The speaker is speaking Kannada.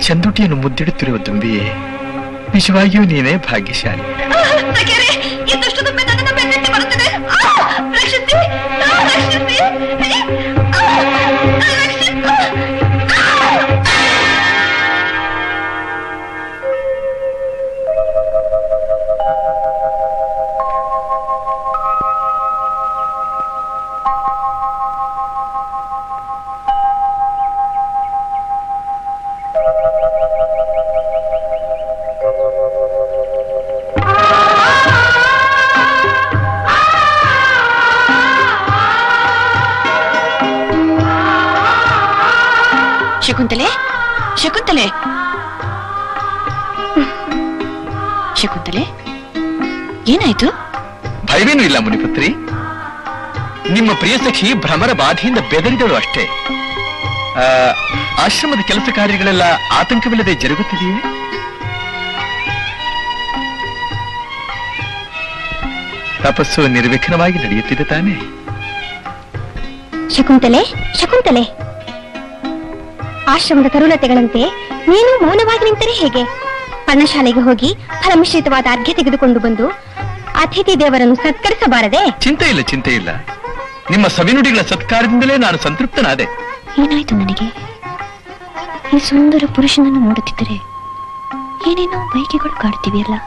ಚಂದುಟಿಯನ್ನು ಮುದ್ದಿಡುತ್ತಿರುವ ದುಂಬಿಯೇ, ನಿಜವಾಗಿಯೂ ನೀನೇ ಭಾಗ್ಯಶಾಲಿ. ಶಕುಂತಲೆ, ಶಕುಂತಲೆ, ಶಕುಂತಲೆ, ಏನಾಯ್ತು? ಭಯವೇನೂ ಇಲ್ಲ ಮುನಿಪುತ್ರಿ. ನಿಮ್ಮ ಪ್ರಿಯ ಸಖಿ ಭ್ರಮರ ಬಾಧೆಯಿಂದ ಬೆದರಿದಳು ಅಷ್ಟೇ. ಆಶ್ರಮದ ಕೆಲಸ ಕಾರ್ಯಗಳೆಲ್ಲ ಆತಂಕವಿಲ್ಲದೆ ಜರುಗುತ್ತಿದೆಯೇ? ತಪಸ್ಸು ನಿರ್ವಿಘ್ನವಾಗಿ ನಡೆಯುತ್ತಿದೆ ತಾನೇ? ಶಕುಂತಲೆ, ಶಕುಂತಲೆ, ಆಶ್ರಮದ ತರುಣತೆಗಳಂತೆ ನೀನು ಮೌನವಾಗಿ ನಿಂತರೆ ಹೇಗೆ? ಪರ್ಣಶಾಲೆಗೆ ಹೋಗಿ ಫಲಮಿಶ್ರಿತವಾದ ಅರ್ಘ್ಯ ತೆಗೆದುಕೊಂಡು ಬಂದು ಅತಿಥಿ ದೇವರನ್ನು ಸತ್ಕರಿಸಬಾರದೆ? ಚಿಂತೆ ಇಲ್ಲ, ಚಿಂತೆ ಇಲ್ಲ. ನಿಮ್ಮ ಸವಿನುಡಿಗಳ ಸತ್ಕಾರದಿಂದಲೇ ನಾನು ಸಂತೃಪ್ತನಾದೆ. ಏನಾಯ್ತು ನನಗೆ? ಈ ಸುಂದರ ಪುರುಷನನ್ನು ನೋಡುತ್ತಿದ್ದರೆ ಏನೇನೋ ಬೈಕೆಗಳು ಕಾಡುತ್ತಿವೆಯಲ್ಲ.